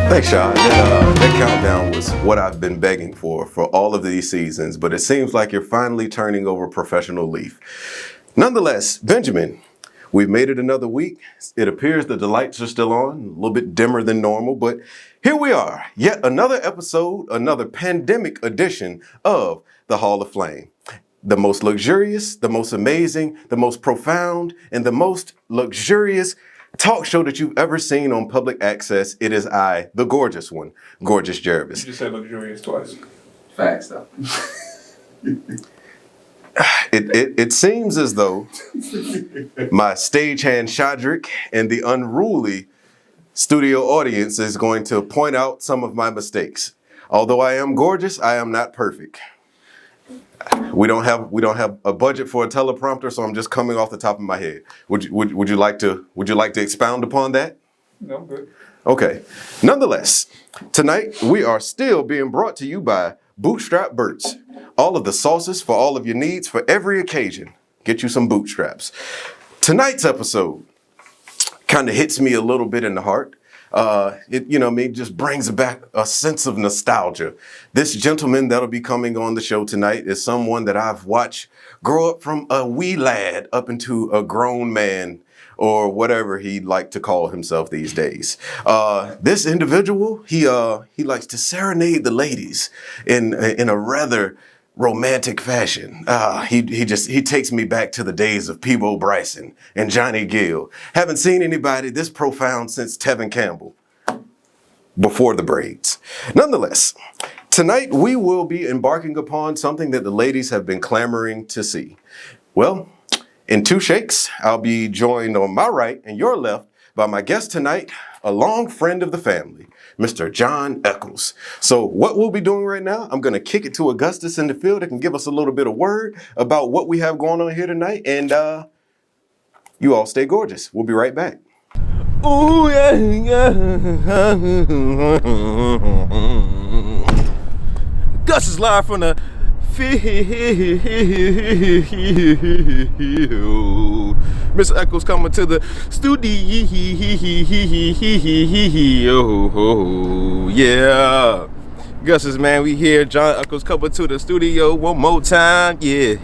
Thanks, Sean. That countdown was what I've been begging for all of these seasons, but it seems like you're finally turning over professional leaf. Nonetheless, Benjamin, we've made it another week. It appears that the lights are still on, a little bit dimmer than normal, but here we are, yet another episode, another pandemic edition of the Hall of Flame. The most luxurious, the most amazing, the most profound, and the most luxurious talk show that you've ever seen on public access. It is I, the gorgeous one, Gorgeous Geravis. You just said luxurious twice. Facts, though. It seems as though my stagehand Shadrick and the unruly studio audience is going to point out some of my mistakes. Although I am gorgeous, I am not perfect. We don't have a budget for a teleprompter, so I'm just coming off the top of my head. Would you like to expound upon that? No, I'm good. Okay. Nonetheless, tonight we are still being brought to you by Bootstrap Burts. All of the sauces for all of your needs for every occasion. Get you some bootstraps. Tonight's episode kind of hits me a little bit in the heart. It just brings back a sense of nostalgia. This gentleman that'll be coming on the show tonight is someone that I've watched grow up from a wee lad up into a grown man, or whatever he'd like to call himself these days. This individual, he likes to serenade the ladies in a rather romantic fashion. He takes me back to the days of Peebo Bryson and Johnny Gill. Haven't seen anybody this profound since Tevin Campbell, before the braids. Nonetheless, tonight we will be embarking upon something that the ladies have been clamoring to see. Well, in two shakes, I'll be joined on my right and your left by my guest tonight, a long friend of the family, Mr. Jon Echols. So what we'll be doing right now, I'm going to kick it to Augustus in the field that can give us a little bit of word about what we have going on here tonight. And you all stay gorgeous. We'll be right back. Ooh, yeah, yeah. Gus is live from the field. Mr. Echols coming to the studio. Yeah. Gus's, man, we here. Jon Echols coming to the studio one more time. Yeah.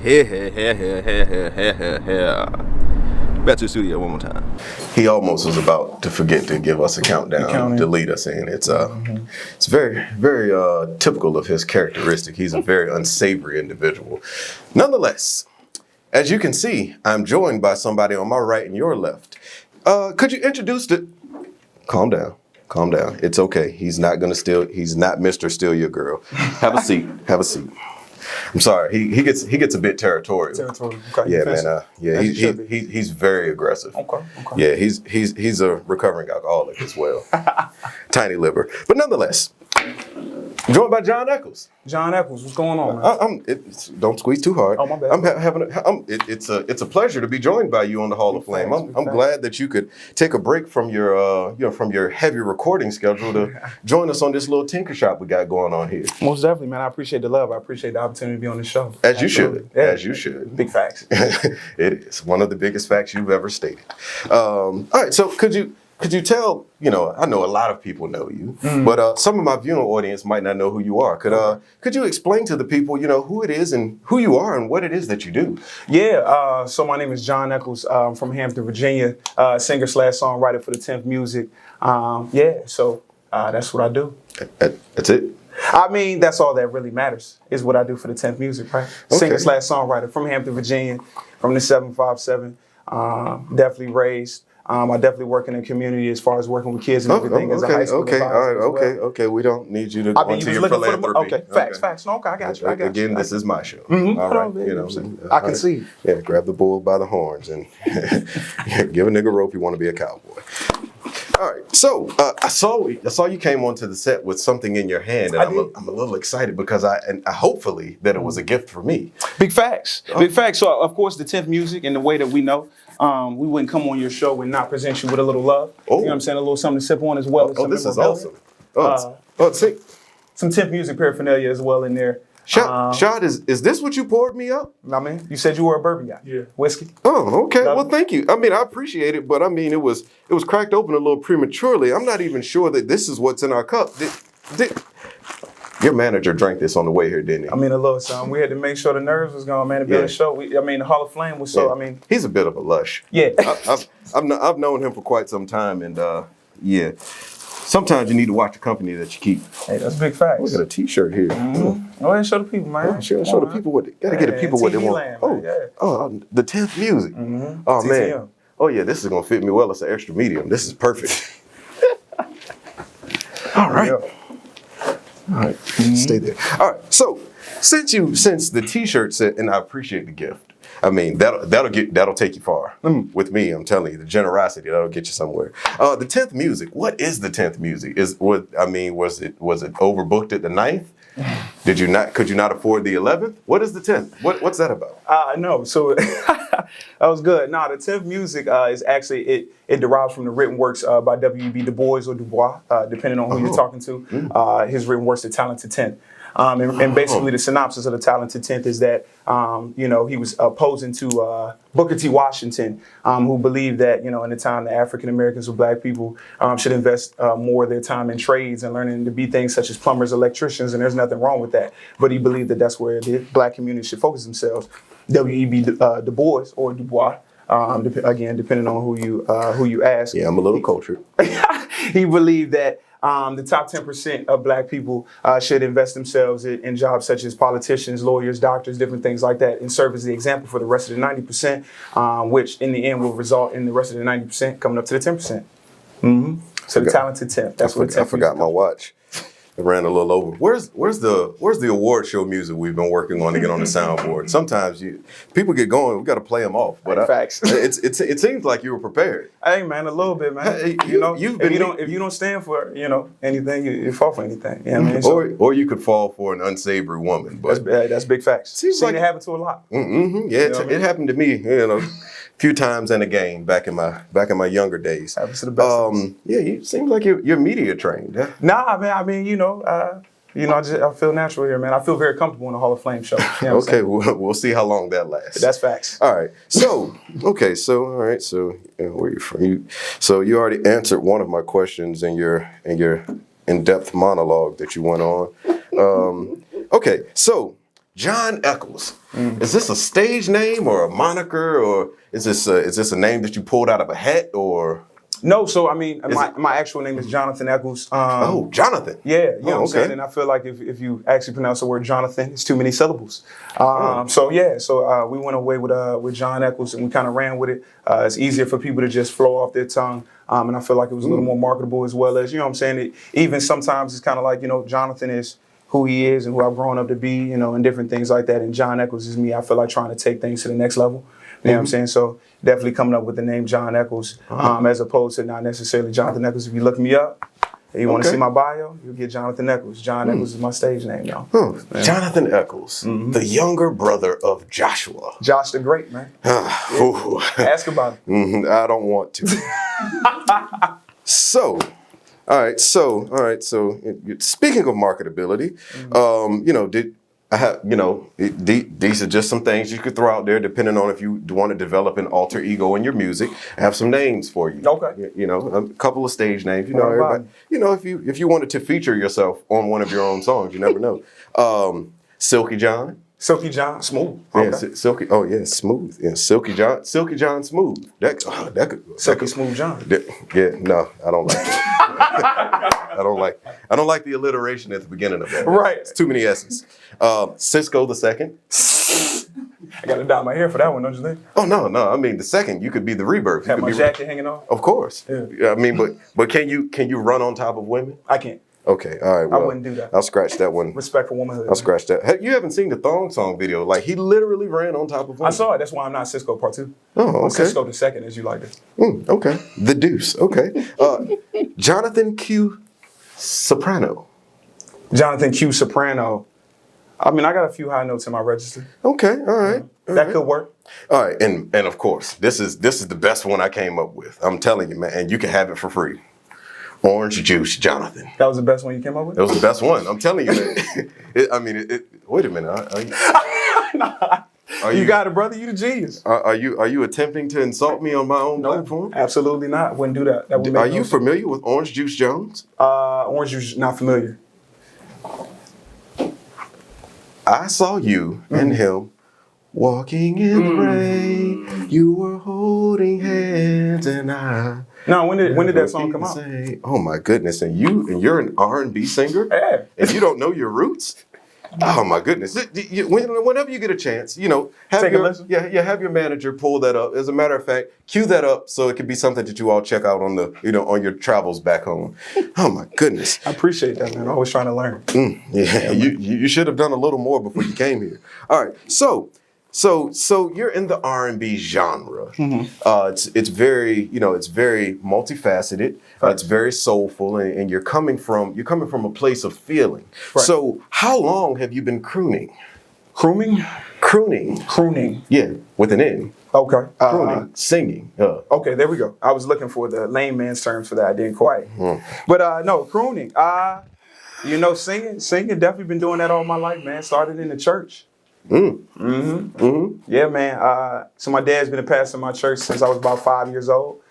Back to the studio one more time. He almost was about to forget to give us a countdown to lead us in. It's very, very typical of his characteristic. He's a very unsavory individual. Nonetheless, as you can see, I'm joined by somebody on my right and your left. Could you introduce the... Calm down. Calm down. It's okay. He's not Mr. Steal Your Girl. Have a seat. Have a seat. I'm sorry. He gets a bit territorial. Okay. Yeah, man. He's very aggressive. Okay. Yeah, he's a recovering alcoholic as well. Tiny liver. But nonetheless, joined by Jon Echols. Jon Echols, what's going on, man? Don't squeeze too hard. Oh, my bad. It's a pleasure to be joined by you on the Hall of Flame. I'm glad that you could take a break from your heavy recording schedule to join us on this little tinker shop we got going on here. Most definitely, man. I appreciate the love. I appreciate the opportunity to be on the show. As you should. Yeah. As you should. Big facts. It is one of the biggest facts you've ever stated. All right. So could you tell, I know a lot of people know you, but some of my viewing audience might not know who you are. Could you explain to the people, who it is and who you are and what it is that you do? Yeah, so my name is Jon Echols. I'm from Hampton, Virginia, singer/songwriter for the 10th Music. So that's what I do. That's it? I mean, that's all that really matters, is what I do for the 10th Music, right? Okay. Singer/songwriter from Hampton, Virginia, from the 757. Definitely raised. I definitely work in the community as far as working with kids and everything as a high school advisor. Okay. We don't need you to go into your philanthropy. Facts. No, I got you. Again, this is my show. All right, I can see. Yeah, grab the bull by the horns and give a nigga rope. You want to be a cowboy. All right, so I saw you came onto the set with something in your hand, and I'm a little excited because I hopefully that it was a gift for me. Big facts. So of course the 10th Music and the way that we know, we wouldn't come on your show and not present you with a little love. You know what I'm saying? A little something to sip on as well. This is awesome. See. Some 10th Music paraphernalia as well in there. Shot, is this what you poured me up? I mean, you said you were a bourbon guy. Yeah. Whiskey. Oh, okay. Love Well, it. thank you. I mean, I appreciate it, but I mean, it was cracked open a little prematurely. I'm not even sure that this is what's in our cup. Your manager drank this on the way here, didn't he? I mean, a little something. We had to make sure the nerves was gone, man, to be on the show. The Hall of Fame was so, Yeah. I mean. He's a bit of a lush. Yeah. I've known him for quite some time, and yeah. Sometimes you need to watch the company that you keep. Hey, that's big facts. Look at a T-shirt here. Mm-hmm. Go ahead and show the people, man. Show the people what they gotta get the people what they TV want. land, man, The 10th music. Mm-hmm. Oh TTM. man. Oh yeah, this is gonna fit me well. It's an extra medium. This is perfect. All right. Yeah. All right. Stay there. All right. So since the T-shirt said, and I appreciate the gift. I mean, that'll take you far. With me, I'm telling you, the generosity that'll get you somewhere. The 10th music. What is the 10th music? Was it overbooked at the 9th? Could you not afford the 11th? What is the 10th? What's that about? No, so that was good. No, the 10th music is actually it derives from the written works by W.E.B. Du Bois or Du Bois, depending on who you're talking to. His written works, The Talented 10th. And basically the synopsis of The Talented 10th is that, he was opposing to Booker T. Washington, who believed that, in the time the African Americans or black people should invest more of their time in trades and learning to be things such as plumbers, electricians, and there's nothing wrong with that. But he believed that that's where the black community should focus themselves. W.E.B. Du Bois or Du Bois, again, depending on who you ask. Yeah, I'm a little cultured. He believed that the top 10% of black people should invest themselves in jobs such as politicians, lawyers, doctors, different things like that, and serve as the example for the rest of the 90%, which in the end will result in the rest of the 90% coming up to the 10%. Mm-hmm. So the talented 10th. That's what I forgot my watch. It ran a little over. Where's the award show music we've been working on to get on the soundboard? Sometimes people get going, we got to play them off. But facts. It seems like you were prepared. Hey man, a little bit, man. Hey, if you don't stand for anything, you fall for anything. You know what I mean? So, or you could fall for an unsavory woman. But that's big facts. Seems Seen like it happen to a lot. Mm-hmm, yeah, it happened to me. A few times in a game back in my younger days. Happens to the best of us. Yeah, you seem like you're media trained. Yeah. Nah, man. I mean, I feel natural here, man. I feel very comfortable in the Hall of Fame show. You know Okay, we'll see how long that lasts. That's facts. All right. So, all right. So, where are you from? So you already answered one of my questions in your in-depth monologue that you went on. Okay. So, Jon Echols. Is this a stage name or a moniker, or is this a name that you pulled out of a hat, or? No, so I mean, my actual name is Jonathan Echols. Jonathan. Yeah, you know what I'm okay. saying? And I feel like if you actually pronounce the word Jonathan, it's too many syllables. So we went away with Jon Echols and we kind of ran with it. It's easier for people to just flow off their tongue. And I feel like it was a little more marketable, as well as, you know what I'm saying? Even sometimes it's kind of like, Jonathan is who he is and who I've grown up to be, and different things like that. And Jon Echols is me. I feel like trying to take things to the next level. You know what I'm saying? So definitely coming up with the name Jon Echols, as opposed to not necessarily Jonathan Echols. If you look me up and you want to see my bio, you'll get Jonathan Echols. Jon Echols is my stage name, y'all. Jonathan Echols, the younger brother of Joshua. Josh the Great, man. Ask about him. I don't want to. So, all right. So speaking of marketability, these are just some things you could throw out there, depending on if you want to develop an alter ego in your music. I have some names for you. Okay. A couple of stage names. Everybody. If you wanted to feature yourself on one of your own songs, you never know. Silky John. Silky John, smooth. Okay. Okay. Silky. Oh yeah, smooth. Yeah, Silky John, smooth. That could. Silky Smooth John. Yeah, no, I don't like that. I don't like the alliteration at the beginning of that. Right. It's too many S's. Cisco the second. I got to dye my hair for that one, don't you think? Oh no. I mean, the second you could be the rebirth. Have my jacket hanging off. Of course. Yeah. I mean, but can you run on top of women? I can't. Okay, all right. Well, I wouldn't do that. I'll scratch that one. Respect for womanhood. I'll scratch that. You haven't seen the Thong Song video? Like, he literally ran on top of women. I saw it. That's why I'm not Cisco Part 2. Oh, Or okay. Cisco the second, as you like this. Okay. The Deuce. Okay. Jonathan Q. Soprano. Jonathan Q. Soprano. I mean, I got a few high notes in my register. Okay. All right. That could work. All right. And of course, this is the best one I came up with. I'm telling you, man. And you can have it for free. Orange Juice, Jonathan. That was the best one you came up with? It was the best one. I'm telling you, man. Wait a minute. You got it, brother. You the genius. Are you attempting to insult me on my own platform? Absolutely not. Wouldn't do that. That would make Are no you sense. familiar with Orange Juice Jones? Orange Juice, not familiar. I saw you and him walking in the rain. You were holding hands, and I. No, when did that song come out? Oh my goodness! And you're an R&B singer, Yeah. and you don't know your roots. Oh my goodness! Whenever you get a chance, have Take a listen. have your manager pull that up. As a matter of fact, cue that up so it could be something that you all check out on on your travels back home. Oh my goodness! I appreciate that, man. I'm always trying to learn. Yeah, you should have done a little more before you came here. All right, so you're in the R&B genre. It's very it's very multifaceted. It's very soulful, and you're coming from a place of feeling. Right. So how long have you been crooning? Crooning? Crooning. Yeah, with an N. Okay. Crooning, singing. Okay, there we go. I was looking for the layman's terms for that. I didn't quite. But no, crooning. Singing. Definitely been doing that all my life, man. Started in the church. Yeah, man. So my dad's been a pastor in my church since I was about 5 years old.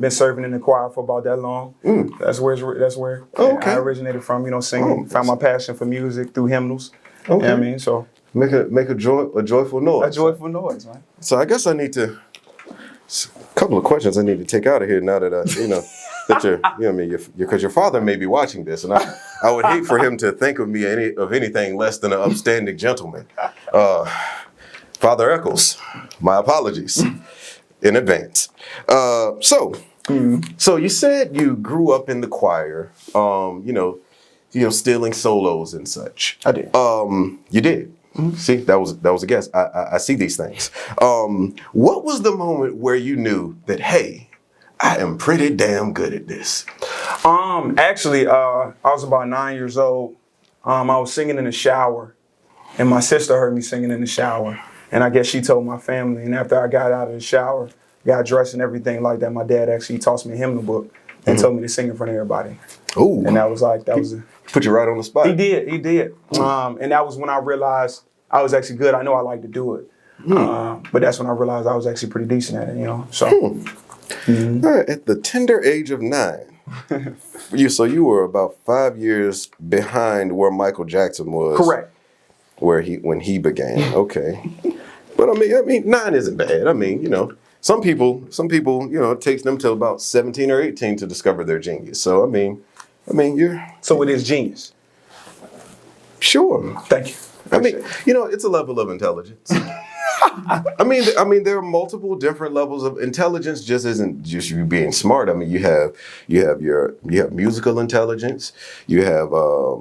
Been serving in the choir for about that long. That's where I originated from. Singing. Found my passion for music through hymnals. Okay. You know what I mean? So make a joyful noise. a joyful noise, man. So I guess I need to. A couple of questions I need to take out of here now that that because your father may be watching this, and I would hate for him to think of me of anything less than an upstanding gentleman. Father Echols, my apologies in advance. So you said you grew up in the choir, stealing solos and such. I did. You did. See, that was a guess. I see these things. What was the moment where you knew that, hey, I am pretty damn good at this? Actually, I was about 9 years old. I was singing in the shower, and my sister heard me singing in the shower, and I guess she told my family. And after I got out of the shower, got dressed and everything like that, my dad actually tossed me a hymnal book and told me to sing in front of everybody. Ooh. And that was Put you right on the spot. He did. And that was when I realized I was actually good. I know I like to do it. But that's when I realized I was actually pretty decent at it, So. All right, at the tender age of 9, you were about 5 years behind where Michael Jackson was. Correct. When he began. Okay. But I mean 9 isn't bad. I mean, some people, it takes them till about 17 or 18 to discover their genius. So I mean you're. So it is genius. Sure. Thank you. I mean, it's a level of intelligence. I mean, there are multiple different levels of intelligence. Just isn't just you being smart. I mean, you have musical intelligence. You have a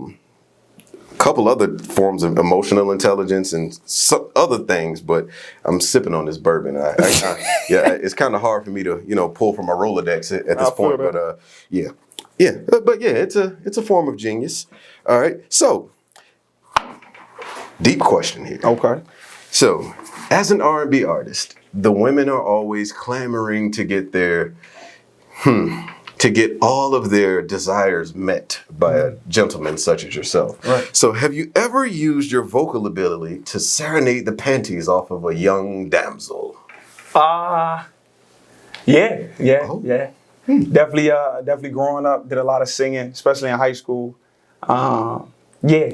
couple other forms of emotional intelligence and some other things. But I'm sipping on this bourbon. It's kind of hard for me to pull from my Rolodex at this point. But it's a form of genius. All right, so. Deep question here. Okay. So, as an R&B artist, the women are always clamoring to get all of their desires met by a gentleman such as yourself. Right. So, have you ever used your vocal ability to serenade the panties off of a young damsel? Yeah. Definitely growing up, did a lot of singing, especially in high school. Yeah,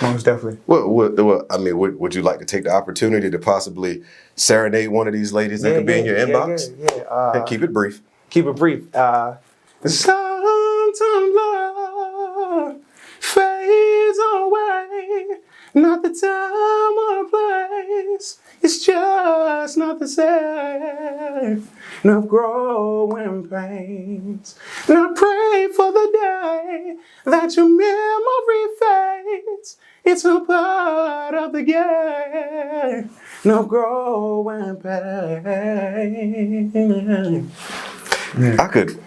most definitely. Well, I mean, would you like to take the opportunity to possibly serenade one of these ladies that could be in your inbox? Yeah. Keep it brief. Sometimes love fades away, not the time or place. It's just not the same. No growing pains. Now pray for the day that your memory fades. It's a part of the game. No growing pains. I could,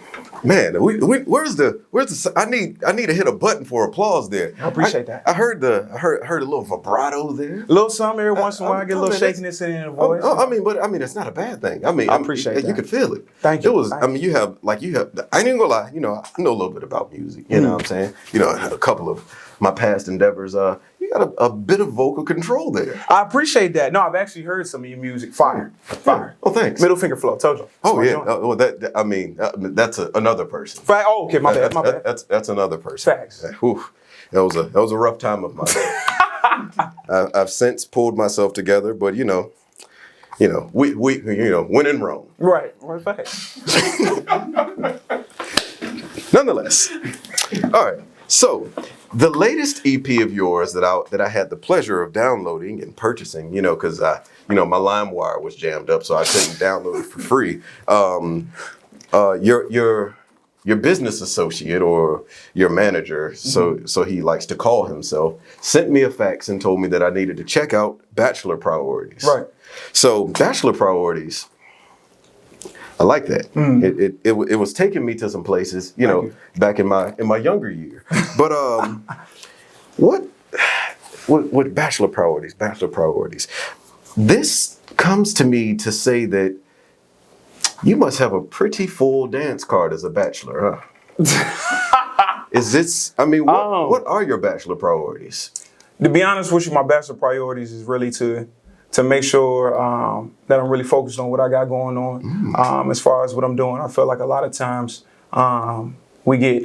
man. Where's the? I need to hit a button for applause there. I appreciate that. I heard a little vibrato there. A little something every once in a while. I get a little shakiness in the voice. I mean, it's not a bad thing. I appreciate that. You could feel it. Thank you. It was. You have. I ain't even gonna lie. I know a little bit about music. You know what I'm saying. A couple of my past endeavors, you got a bit of vocal control there. I appreciate that. No, I've actually heard some of your music. Fire. Oh, thanks. Middle finger flow. Told you. Oh yeah. Well, that's another person. Oh, okay. My bad. My bad. That's another person. Facts. Whew. That was a rough time of my life. I've since pulled myself together, but we when in Rome. Right. Facts. Nonetheless, all right. So the latest EP of yours that I had the pleasure of downloading and purchasing, because my LimeWire was jammed up, so I couldn't download it for free. Your business associate or your manager, so he likes to call himself, sent me a fax and told me that I needed to check out Bachelor Priorities. Right. So Bachelor Priorities, I like that. It was taking me to some places, back in my younger year. But what Bachelor Priorities? This comes to me to say that you must have a pretty full dance card as a bachelor, huh? Is this? I mean, what are your Bachelor Priorities? To be honest with you, my Bachelor Priorities is really to make sure that I'm really focused on what I got going on. As far as what I'm doing, I feel like a lot of times we get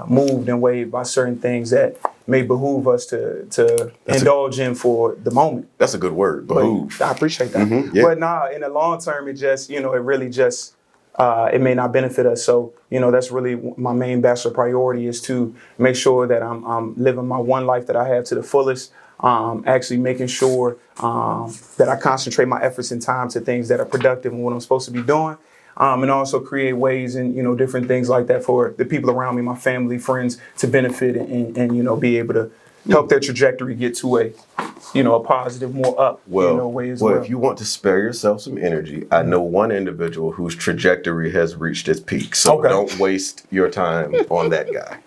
moved and waved by certain things that may behoove us to indulge in for the moment. That's a good word, behoove. But I appreciate that. Yeah. But in the long term, it just, it really just, it may not benefit us. So, that's really my main Bachelor priority is to make sure that I'm living my one life that I have to the fullest. Actually making sure that I concentrate my efforts and time to things that are productive and what I'm supposed to be doing. And also create ways and, different things like that for the people around me, my family, friends, to benefit and be able to help their trajectory get to a positive, more up way as well. Well, if you want to spare yourself some energy, I know one individual whose trajectory has reached its peak. So Don't waste your time on that guy.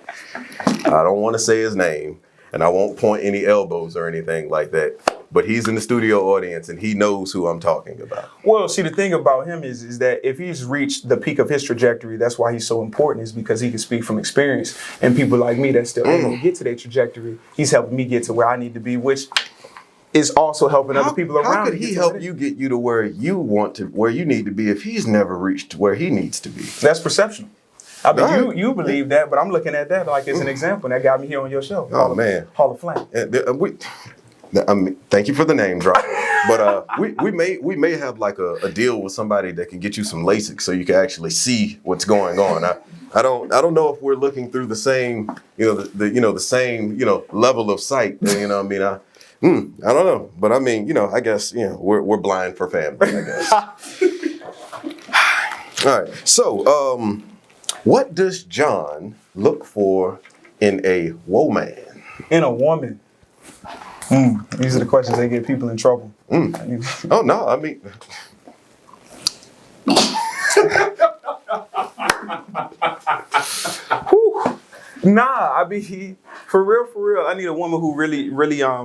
I don't want to say his name, and I won't point any elbows or anything like that. But he's in the studio audience, and he knows who I'm talking about. Well, see, the thing about him is that if he's reached the peak of his trajectory, that's why he's so important, is because he can speak from experience. And people like me that still able to get to their trajectory, he's helping me get to where I need to be, which is also helping other people around me. How could he help you get you to where you need to be if he's never reached where he needs to be? That's perception. I mean, you believe that, but I'm looking at that like it's an example. That got me here on your show. Man. Hall of Flame. Thank you for the name drop, but we may have like a deal with somebody that can get you some LASIK so you can actually see what's going on. I don't know if we're looking through the same the same level of sight. I don't know, but I guess we're blind for family. I guess. All right. So what does Jon look for in a woman? In a woman. These are the questions that get people in trouble. Oh no, I mean. Nah, I mean, for real. I need a woman who really, I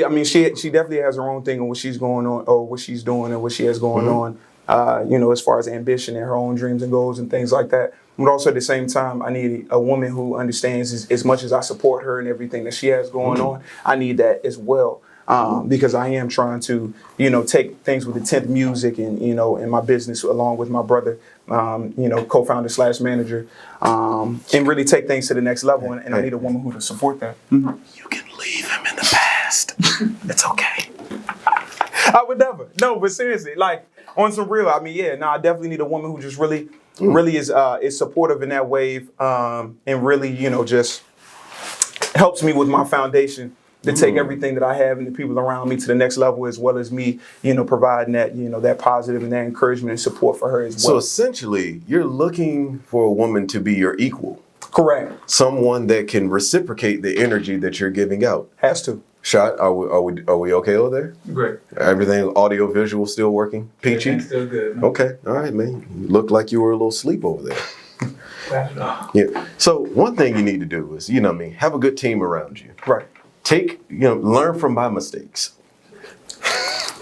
mean, she definitely has her own thing on what she's going on, or what she's doing, and what she has going on. As far as ambition and her own dreams and goals and things like that. But also at the same time, I need a woman who understands as much as I support her and everything that she has going on, I need that as well. Because I am trying to, take things with the 10th Music and, in my business along with my brother, co-founder / manager, and really take things to the next level. And I need a woman who to support that. You can leave him in the past. It's okay. I would never. No, but seriously, like on some real, I definitely need a woman who just really is supportive in that wave, and really, just helps me with my foundation to take everything that I have and the people around me to the next level, as well as me, providing that, that positive and that encouragement and support for her as well. So essentially, you're looking for a woman to be your equal. Correct. Someone that can reciprocate the energy that you're giving out. Has to. Shot, are we okay over there? Great. Everything audio visual still working? Peachy? Everything's still good. No? Okay, all right, man. You looked like you were a little asleep over there. No. Yeah. So one thing you need to do is, have a good team around you. Right. Learn from my mistakes.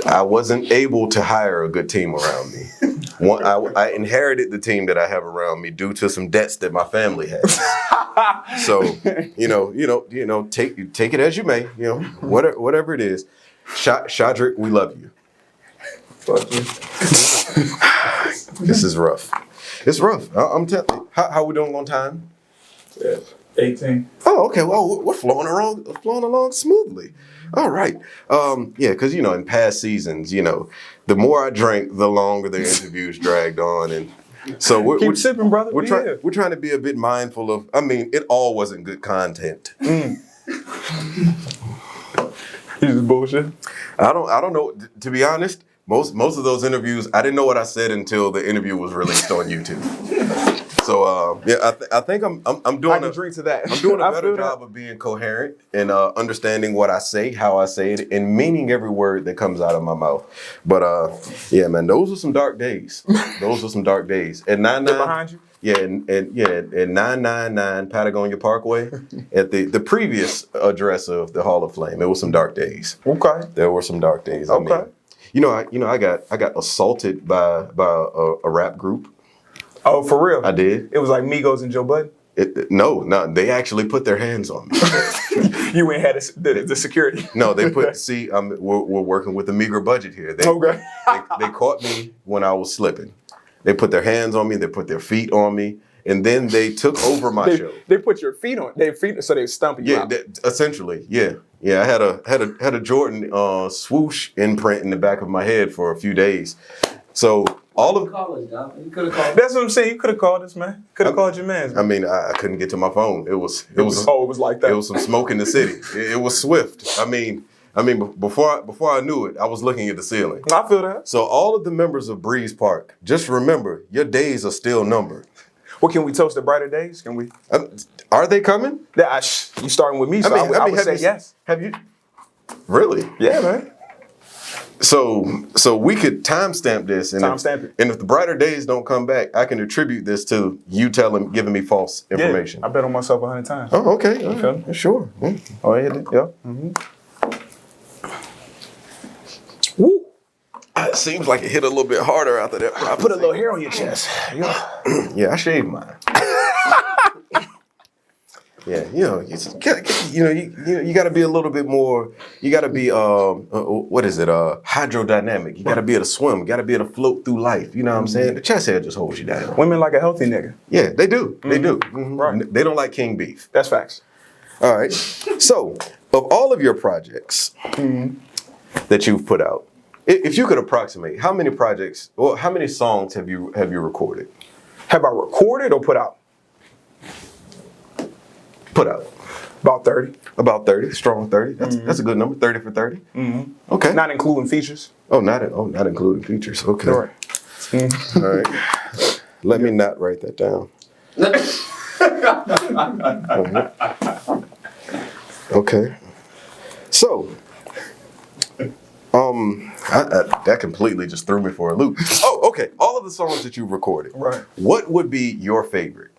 I wasn't able to hire a good team around me. I inherited the team that I have around me due to some debts that my family has. So, take it as you may, whatever it is. Shadrick, we love you. Fuck you. This is rough. It's rough. I'm telling you. How we doing on time? Yeah. 18. Oh, okay. Well, we're flowing along smoothly. All right. Because in past seasons, the more I drank, the longer the interviews dragged on, and so we're sipping, brother. We're trying to be a bit mindful of. I mean, it all wasn't good content. You just bullshit. I don't know. To be honest, most of those interviews, I didn't know what I said until the interview was released on YouTube. So I think I'm doing. I can drink to that. I'm doing a better job of being coherent and understanding what I say, how I say it, and meaning every word that comes out of my mouth. But man, those were some dark days. And 99 behind you. Yeah, and 999 Patagonia Parkway at the previous address of the Hall of Flame. It was some dark days. Okay. There were some dark days. Okay. I got assaulted by a rap group. Oh, for real? I did. It was like Migos and Joe Budden? No, they actually put their hands on me. You ain't had the security. No, they put. See, we're working with a meager budget here. They caught me when I was slipping. They put their hands on me. They put their feet on me, and then they took over my show. They put your feet on. So they stumping you out. Essentially, yeah. I had a Jordan swoosh imprint in the back of my head for a few days. So all of you could have called. That's what I'm saying. You could have called us, man. Could have called your man. I mean, I couldn't get to my phone. It was like that. It was some smoke in the city. It was swift. I mean, before I knew it, I was looking at the ceiling. I feel that. So all of the members of Breeze Park, just remember, your days are still numbered. Well, can we toast the brighter days? Can we? Are they coming? You starting with me, so I would say yes. Have you? Really? Yeah, man. So we could timestamp this, and if the brighter days don't come back, I can attribute this to you giving me false information. Yeah, I bet on myself 100 times. Oh, okay. All right. Sure. Oh, yeah. Mm-hmm. Woo. It seems like it hit a little bit harder after that. I put a little hair on your chest. Yeah, I shaved mine. Yeah, you got to be a little bit more. You got to be hydrodynamic. You got to be able to swim. You got to be able to float through life. You know what I'm saying? The chest hair just holds you down. Women like a healthy nigga. Yeah, they do. They do. Mm-hmm. Right. They don't like king beef. That's facts. All right. So, of all of your projects that you've put out, if you could approximate, how many projects or how many songs have you recorded? Have I recorded or put out? Put out. About 30. About 30. Strong 30. That's a good number. 30 for 30. Mm-hmm. Okay. Not including features. Not including features. Okay. All right. All right. Let me not write that down. Okay. So, that completely just threw me for a loop. Oh, okay. All of the songs that you've recorded. Right. What would be your favorite?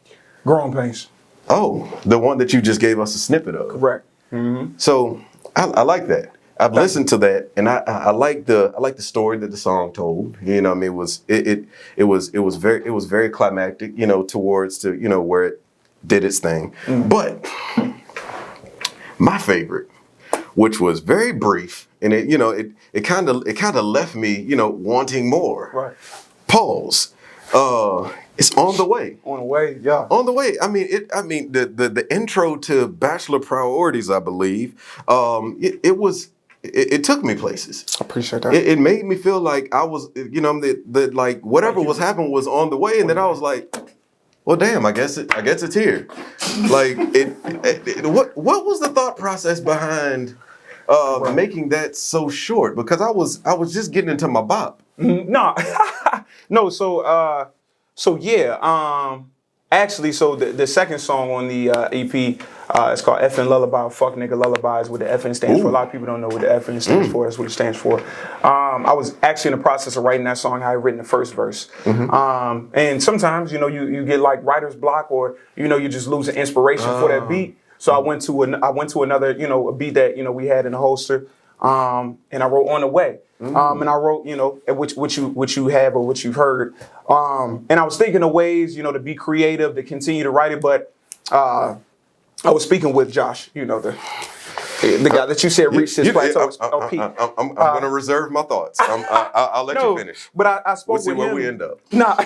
Growing Pains. Oh, the one that you just gave us a snippet of. Correct. Mm-hmm. So I like that. I've listened to that, and I like the story that the song told. You know, I mean, it was very climactic. You know, towards where it did its thing. Mm. But my favorite, which was very brief, and it kind of left me wanting more. Right. Pause. It's On the Way. On the Way, yeah. On the Way. I mean, the intro to Bachelor Priorities, I believe, it took me places. I appreciate that. It made me feel like I was, like whatever was happening was on the way, and then I was like, well, damn, I guess it's here. Like, what was the thought process behind making that so short? Because I was just getting into my bop. No, no. Actually, the second song on the EP, it's called FN Lullaby, Fuck Nigga Lullabies, what the FN stands for. A lot of people don't know what the FN stands for. That's what it stands for. I was actually in the process of writing that song. I had written the first verse. Mm-hmm. And sometimes, you get like writer's block, or, you just losing inspiration for that beat. So I went to another, a beat that, we had in the holster. And I wrote On the Way. And I wrote, what you have or what you've heard. And I was thinking of ways, to be creative, to continue to write it. But I was speaking with Josh, the guy that you said reached his plateau. I'm going to reserve my thoughts. I'll let you finish. But I spoke We'll see with where him. we end up. Nah,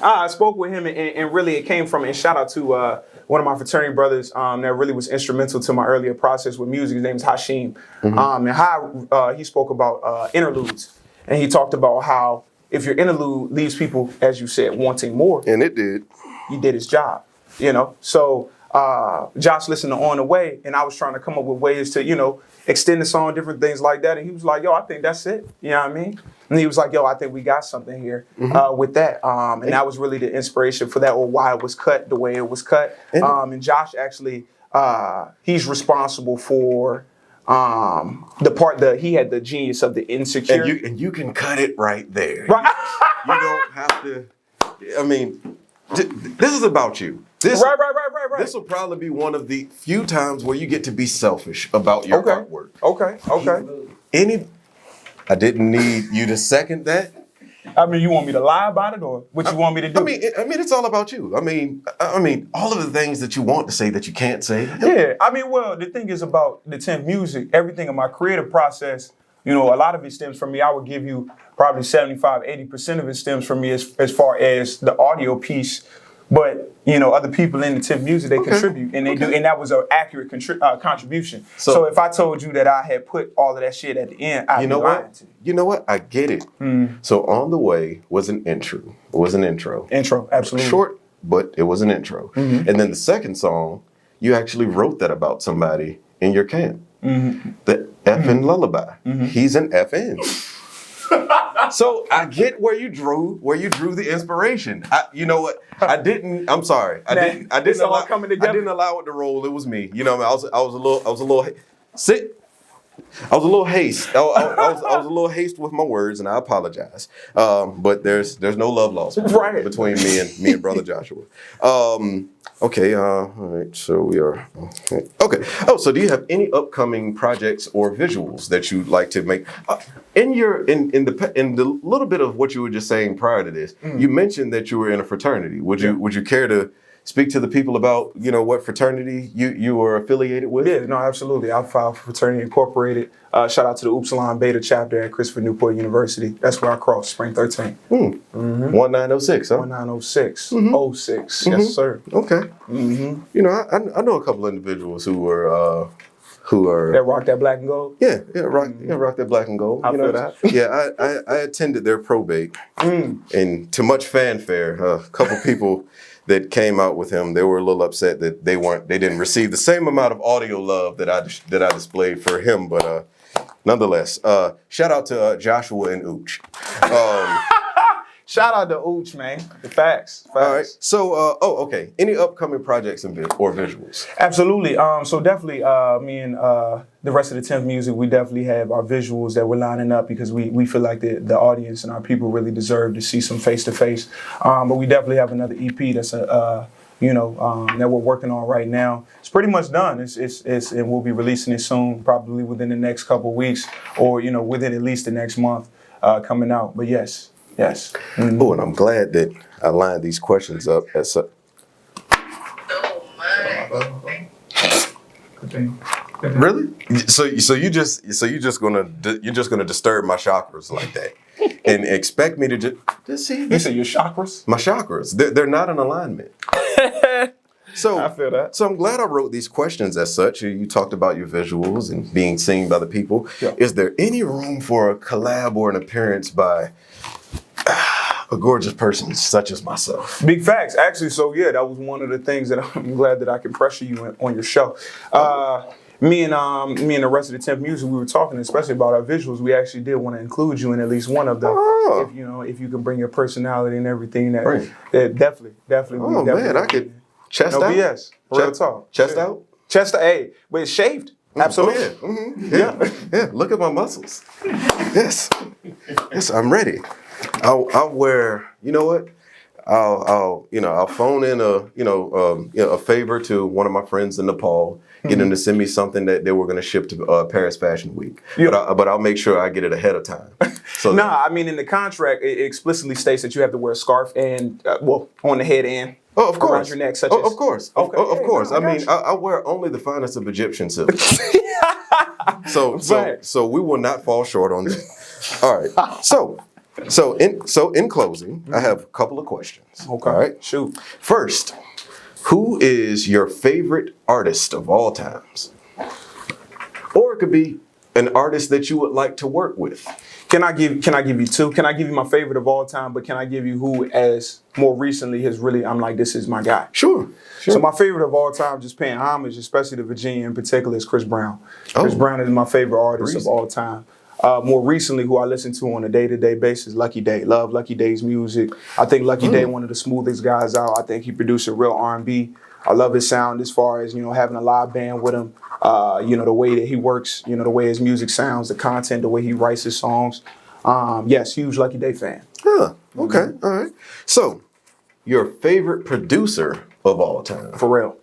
I spoke with him, and really it came from, and shout out to one of my fraternity brothers that really was instrumental to my earlier process with music. His name is Hashim. And how he spoke about interludes. And he talked about how if your interlude leaves people, as you said, wanting more. And it did. He did his job, So Josh listened to On the Way, and I was trying to come up with ways to, extend the song, different things like that. And he was like, yo, I think that's it. You know what I mean? And he was like, yo, I think we got something here with that. And that was really the inspiration for that, or why it was cut the way it was cut. And Josh actually, he's responsible for the part that he had the genius of the insecure. And you can cut it right there. Right. You don't have to. I mean, this is about you. Right. This will probably be one of the few times where you get to be selfish about your artwork. Okay. I didn't need you to second that. I mean, you want me to lie about it, or what you want me to do? I mean, it's all about you. I mean, all of the things that you want to say that you can't say. Yeah. I mean, well, the thing is about the 10th music, everything in my creative process, a lot of it stems from me. I would give you probably 75, 80% of it stems from me as far as the audio piece. But, other people in the 10th music, they contribute, and they do. And that was an accurate contribution. So if I told you that I had put all of that shit at the end, I'd be lying to you. You know what? I get it. So On the Way was an intro. It was an intro. Intro, absolutely. Short, but it was an intro. And then the second song, you actually wrote that about somebody in your camp. The effing lullaby. He's an FN. So I get where you drew the inspiration. You know what? I'm sorry. I didn't allow it to roll. It was me. I was a little haste. I was a little haste with my words, and I apologize. But there's no love lost between me and Brother Joshua. Okay. All right. So we are okay. Oh, so do you have any upcoming projects or visuals that you'd like to make? In the little bit of what you were just saying prior to this, you mentioned that you were in a fraternity. Would you care to speak to the people about what fraternity you were affiliated with? Yeah, no, absolutely. I filed for Fraternity Incorporated. Shout out to the Upsilon Beta chapter at Christopher Newport University. That's where I crossed, spring 13. 1906, huh? 1906, 06, yes sir. Okay. I know a couple of individuals who are that rock that black and gold. Rock that black and gold. I feel that. Yeah, I attended their probate, and to much fanfare, a couple people that came out with him, they were a little upset that they didn't receive the same amount of audio love that I displayed for him. But nonetheless, shout out to Joshua and Ooch. Shout out to Ooch, man. The facts. All right. So, okay. Any upcoming projects or visuals? Absolutely. So definitely, me and the rest of the 10th music, we definitely have our visuals that we're lining up because we feel like the audience and our people really deserve to see some face to face. But we definitely have another EP that's that we're working on right now. It's pretty much done. It's and we'll be releasing it soon, probably within the next couple of weeks, or within at least the next month coming out. But yes. Oh, and I'm glad that I lined these questions up as such. Really? So you're just gonna disturb my chakras like that, and expect me to just see? You say your chakras? My chakras. They're not in alignment. So I feel that. So I'm glad I wrote these questions as such. You talked about your visuals and being seen by the people. Yeah. Is there any room for a collab or an appearance by a gorgeous person such as myself? Big facts, actually. So yeah, that was one of the things that I'm glad that I can pressure you on your show. Me and the rest of the 10th music, we were talking especially about our visuals. We actually did want to include you in at least one of them. Oh. If you can bring your personality and everything, that definitely. Oh man, I could chest no out. BS. Real talk. Chest out. Chest out. Hey, but it's shaved. Absolutely. Oh, yeah. Yeah. Look at my muscles. Yes, I'm ready. I'll wear. You know what? I'll phone in a favor to one of my friends in Nepal, get them to send me something that they were going to ship to Paris Fashion Week. Yeah. But I'll make sure I get it ahead of time. So Nah, I mean in the contract it explicitly states that you have to wear a scarf and on the head and oh, of course, around your neck, of course, Okay, of course. no, I mean, you. I wear only the finest of Egyptian silk. So Right. we will not fall short on that. All right. So in closing, I have a couple of questions. Okay. All right. Shoot. First, who is your favorite artist of all times? Or it could be an artist that you would like to work with. Can I give you two? Can I give you my favorite of all time? But can I give you who, as more recently, has really? I'm like, this is my guy. Sure. So my favorite of all time, just paying homage, especially to Virginia in particular, is Chris Brown. Chris Oh. Brown is my favorite artist Breezy. of all time. More recently, who I listen to on a day-to-day basis, Lucky Day. Love Lucky Day's music. I think Lucky Day, one of the smoothest guys out. I think he produced a real R&B. I love his sound as far as, having a live band with him. The way that he works, the way his music sounds, the content, the way he writes his songs. Yes, huge Lucky Day fan. Huh. Okay. All right. So, your favorite producer of all time? Pharrell,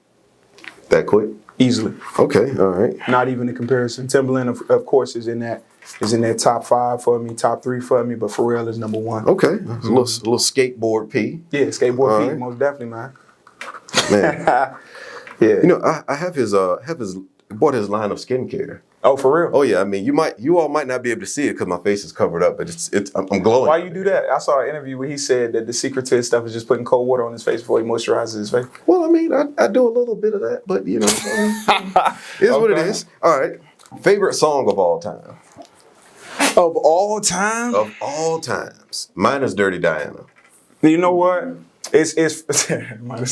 That quick? easily. Okay. All right. Not even a comparison. Timbaland, of course, is in that top 5 for me, top 3 for me, but Pharrell is number 1. Okay. A little skateboard P. Yeah, skateboard All Pete, right. most definitely, man. Man. Yeah. I have bought his line of skincare. Oh, for real? Oh yeah, I mean you all might not be able to see it because my face is covered up, but I'm glowing. Why you do that? I saw an interview where he said that the secret to his stuff is just putting cold water on his face before he moisturizes his face. Well, I mean I do a little bit of that, but it's what it Okay. is. All right. Favorite song of all time? Of all time? Of all times. Mine is Dirty Diana. You know what? It's definitely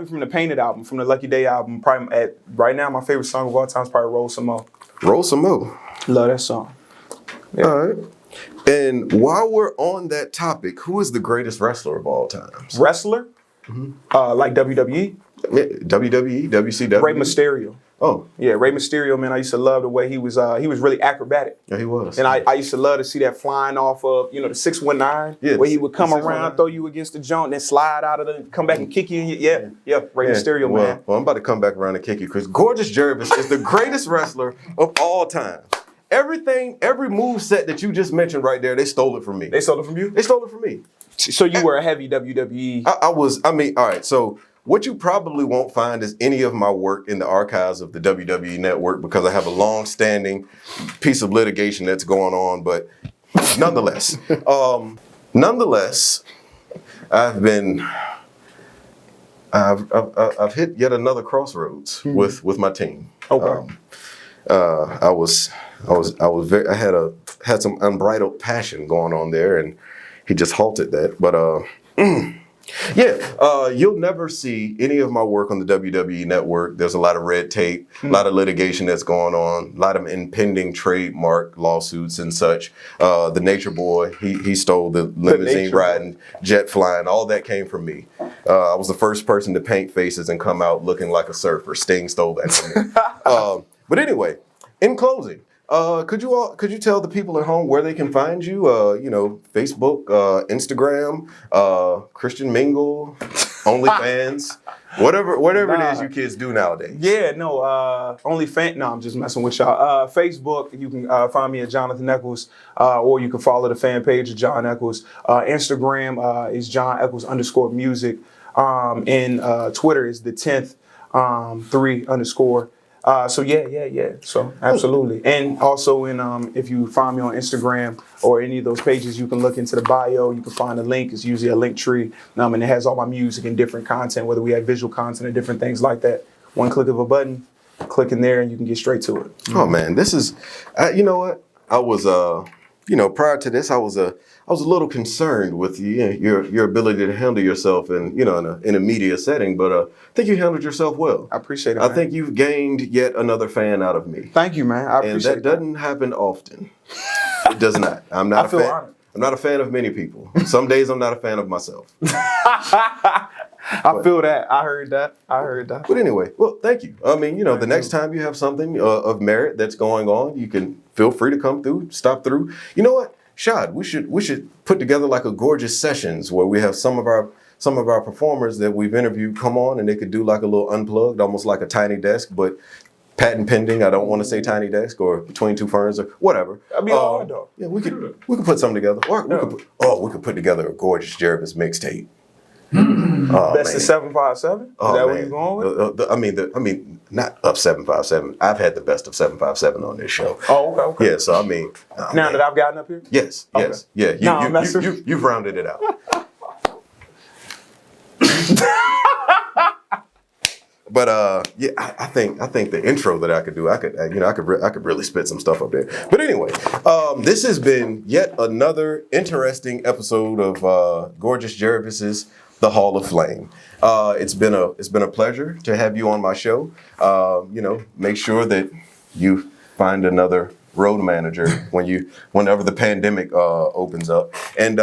from the Painted album, from the Lucky Day album. Probably right now, my favorite song of all time is probably Roll Some More. Roll some more. Love that song. Yeah. All right. And while we're on that topic, who is the greatest wrestler of all time? Wrestler? Like WWE? WWE, WCW. Rey Mysterio. Oh, Yeah, Rey Mysterio, man, I used to love the way he was really acrobatic. yeah, he was. And I used to love to see that flying off of, the 619, Yeah, where he would come the around, 619. throw you against the joint, then slide out of the, come back and kick you. Yeah, Rey Mysterio, man. Well, I'm about to come back around and kick you because Gorgeous Geravis is the greatest wrestler of all time. Every move set that you just mentioned right there, they stole it from me. They stole it from you? They stole it from me. So you were a heavy WWE. All right, so what you probably won't find is any of my work in the archives of the WWE network because I have a long-standing piece of litigation that's going on, but nonetheless, I've hit yet another crossroads with my team. Okay. I had some unbridled passion going on there, and he just halted that. But you'll never see any of my work on the WWE network. There's a lot of red tape, a lot of litigation that's going on, a lot of impending trademark lawsuits and such. The Nature Boy, he stole the limousine Nature riding, jet flying, all that came from me. I was the first person to paint faces and come out looking like a surfer. Sting stole that from me. But anyway, in closing, could you tell the people at home where they can find you? Facebook, Instagram, Christian Mingle, OnlyFans, whatever it is you kids do nowadays. Yeah, no, I'm just messing with y'all. Facebook, you can find me at Jonathan Echols, or you can follow the fan page of Jon Echols. Instagram is Jon Echols _music. And Twitter is the 10th 3_. So yeah. So absolutely. And also if you find me on Instagram or any of those pages, you can look into the bio. You can find a link. It's usually a link tree. And it has all my music and different content, whether we have visual content or different things like that. One click of a button, click in there and you can get straight to it. Oh man, this is, you know what? I was, prior to this, I was a little concerned with your ability to handle yourself in a media setting, but I think you handled yourself well. I appreciate it, I man. think you've gained yet another fan out of me. Thank you, man. I And appreciate that doesn't happen often. It does not. I'm not I feel a fan. honored. I'm not a fan of many people. Some days I'm not a fan of myself. I feel that. I heard that. But anyway, well, thank you. I mean, the next time you have something of merit that's going on, you can feel free to come through, stop through. You know what? Shad, we should put together like a gorgeous sessions where we have some of our performers that we've interviewed come on and they could do like a little unplugged, almost like a tiny desk, but patent pending. I don't want to say tiny desk or between two ferns or whatever. That'd be hard though. Yeah, we could put something together. Or we could put together a gorgeous Geravis mixtape. Best of 757. Is that what you're going with? I mean, not up 757. I've had the best of 757 on this show. Oh, okay. Yeah, so I mean, Now that I've gotten up here. yes, Okay. yeah, you've rounded it out. But yeah, I think the intro that I could do, I could really spit some stuff up there. But anyway, this has been yet another interesting episode of Gorgeous Geravis's The Hall of Flame. It's been a pleasure to have you on my show. Make sure that you find another road manager whenever the pandemic opens up. And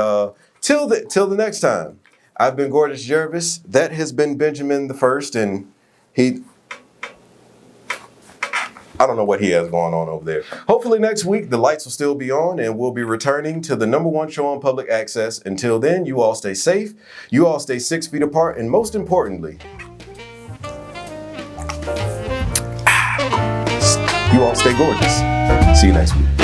till the next time, I've been Gorgeous Geravis. That has been Benjamin the First, and I don't know what he has going on over there. Hopefully next week the lights will still be on and we'll be returning to the #1 show on public access. Until then, you all stay safe, you all stay 6 feet apart, and most importantly, you all stay gorgeous. See you next week.